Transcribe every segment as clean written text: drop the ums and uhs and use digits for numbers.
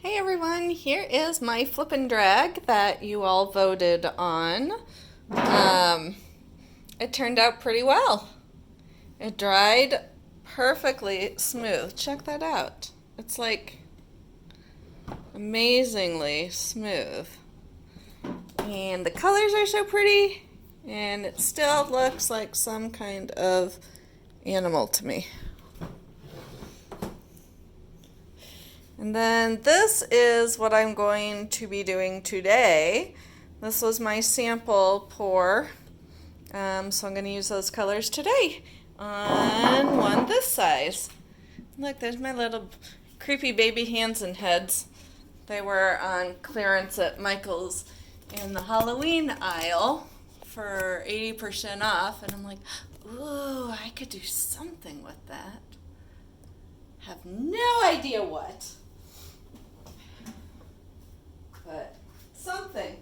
Hey everyone, here is my flip and drag that you all voted on. Um, it turned out pretty well. It dried perfectly smooth. Check that out. It's like amazingly smooth. And the colors are so pretty, and it still looks like some kind of animal to me. And then this is what I'm going to be doing today. This was my sample pour. So I'm going to use those colors today on one this size. Look, there's my little creepy baby hands and heads. They were on clearance at Michael's in the Halloween aisle for 80% off. And I'm like, ooh, I could do something with that. Have no idea what. But something.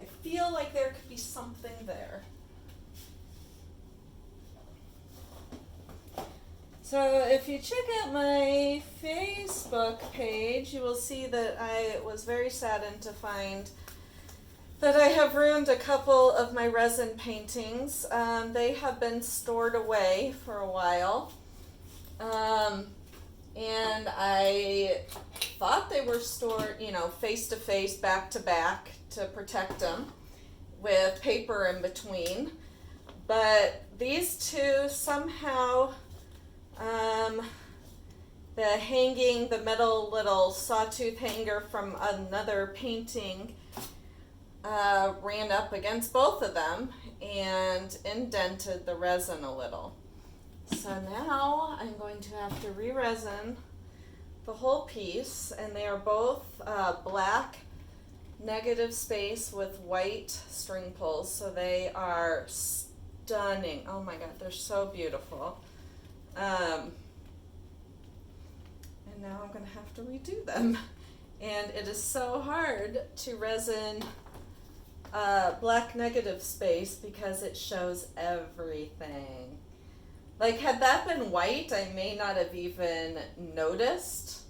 I feel like there could be something there. So if you check out my Facebook page, you will see that I was very saddened to find that I have ruined a couple of my resin paintings. They have been stored away for a while. And I thought they were stored, face to face, back to back to protect them with paper in between. But these two somehow, the metal little sawtooth hanger from another painting ran up against both of them and indented the resin a little. So now I'm going to have to re-resin the whole piece, and they are both black negative space with white string pulls, so they are stunning. Oh my god, they're so beautiful. And now I'm going to have to redo them. And it is so hard to resin black negative space because it shows everything. Like, had that been white, I may not have even noticed,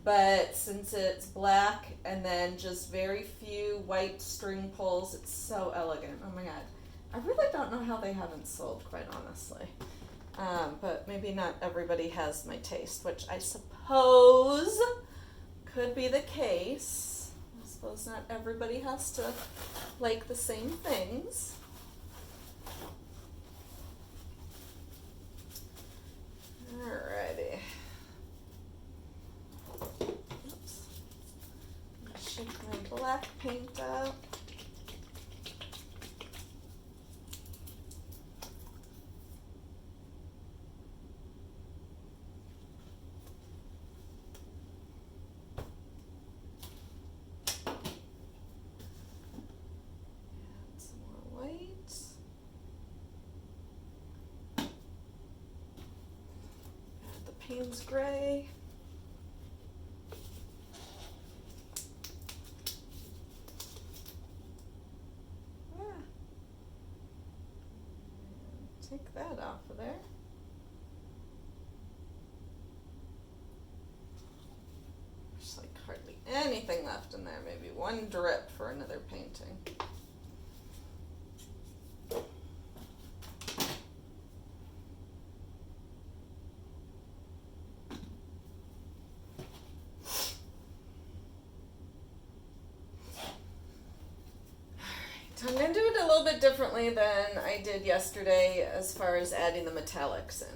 but since it's black and then just very few white string pulls, it's so elegant. Oh my god. I really don't know how they haven't sold, quite honestly. But maybe not everybody has my taste, which I suppose could be the case. I suppose not everybody has to like the same things. Alrighty. Oops. Shake my black paint up. Add some more white. Payne's gray. Take that off of there. There's like hardly anything left in there. Maybe one drip for another painting. I'm going to do it a little bit differently than I did yesterday as far as adding the metallics in.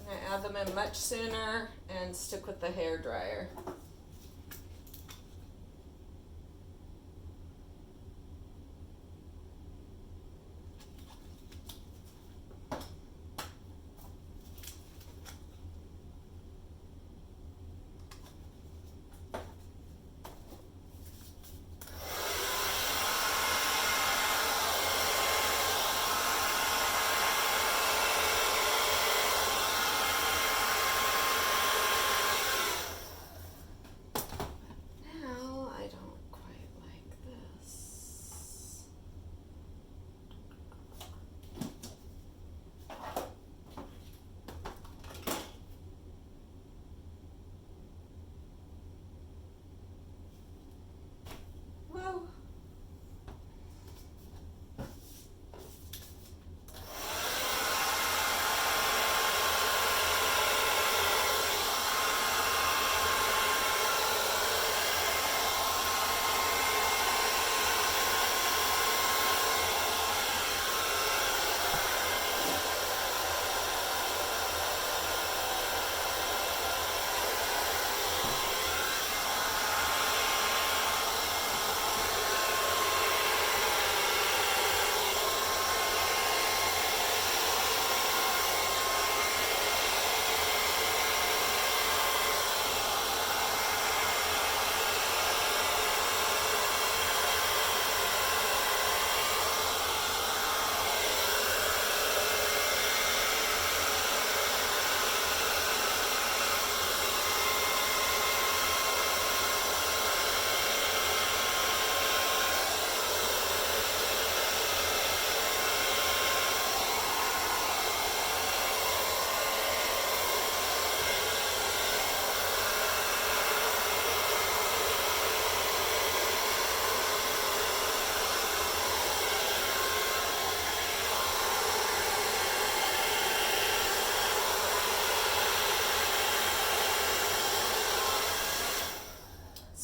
I'm going to add them in much sooner and stick with the hairdryer.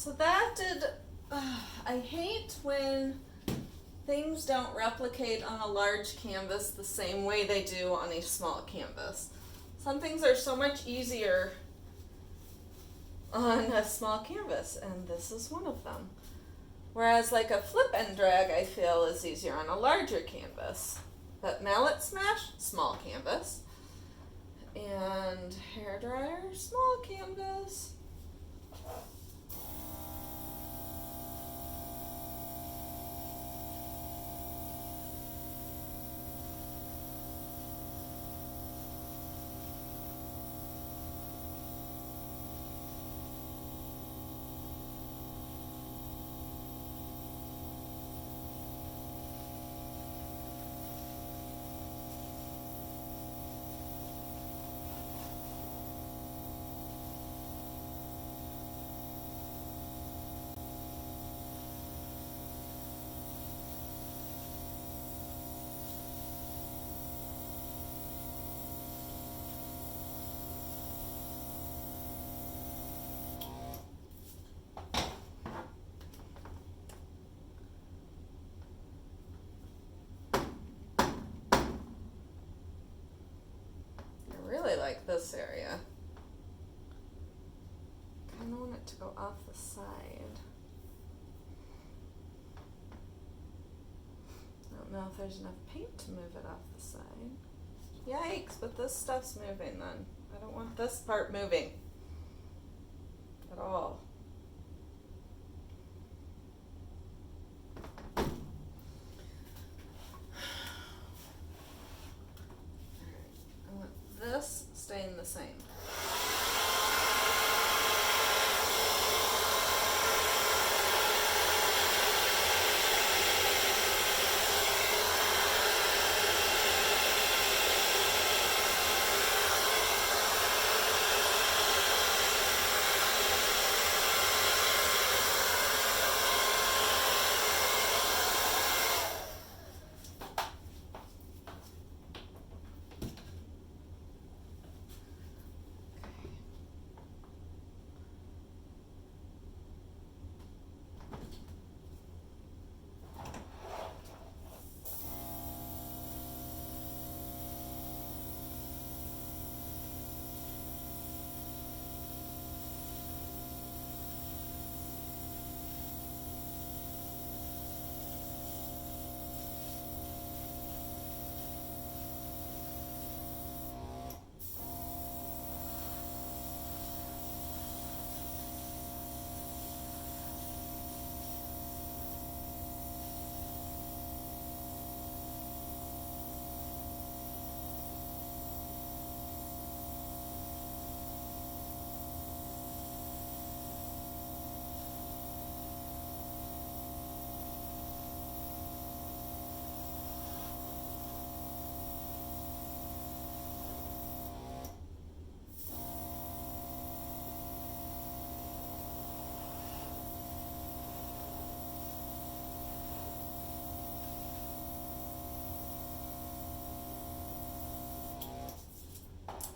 So that did, I hate when things don't replicate on a large canvas the same way they do on a small canvas. Some things are so much easier on a small canvas, and this is one of them. Whereas like a flip and drag, I feel, is easier on a larger canvas. But mallet smash, small canvas. And hairdryer, small canvas. Like this area. Kind of want it to go off the side. I don't know if there's enough paint to move it off the side. Yikes, but this stuff's moving then. I don't want this part moving at all. This staying the same.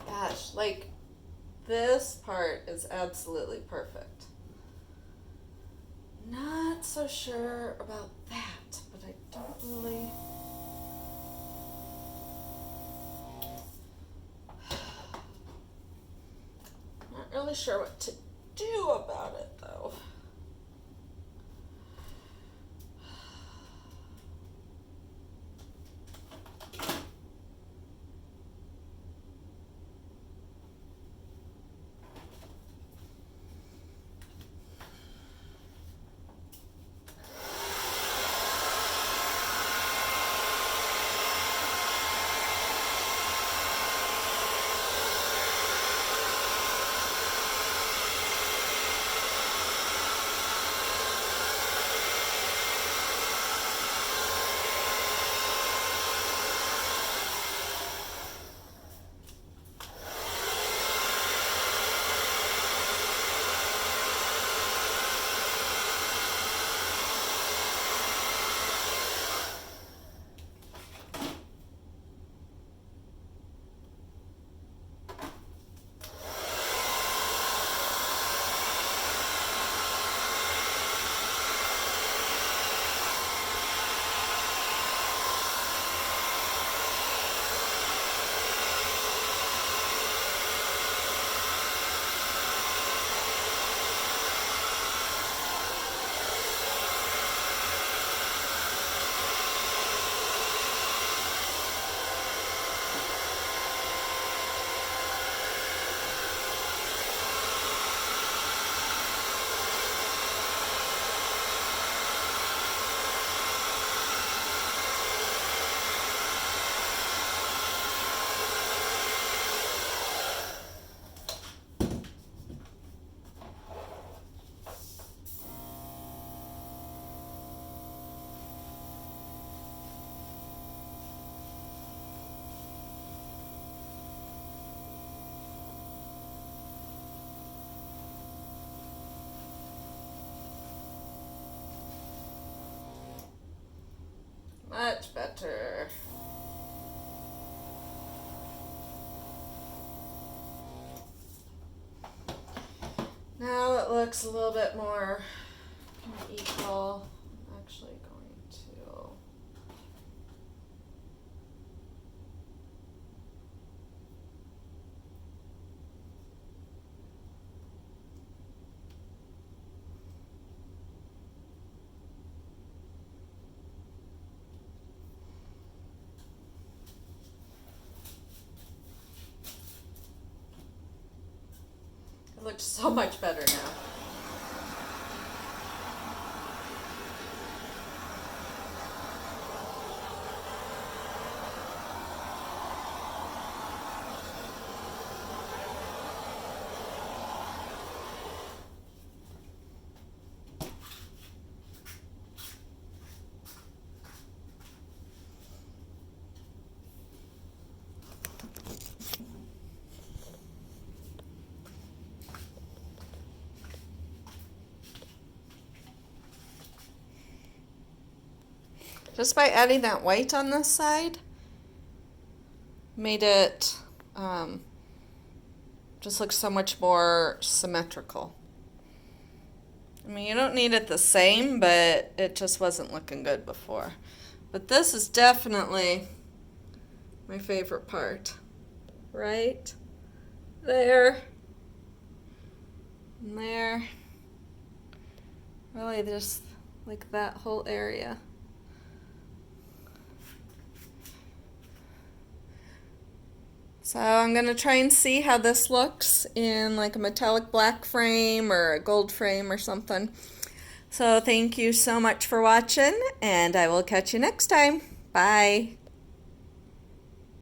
Gosh, like this part is absolutely perfect. Not so sure about that, but I don't really. Not really sure what to do about it though. it looks a little bit more equal, I'm actually going to it looks so much better now. Just by adding that white on this side, made it just look so much more symmetrical. I mean, you don't need it the same, but it just wasn't looking good before. But this is definitely my favorite part. Right there. And there. Really just like that whole area. So I'm going to try and see how this looks in like a metallic black frame or a gold frame or something. So thank you so much for watching, and I will catch you next time. Bye.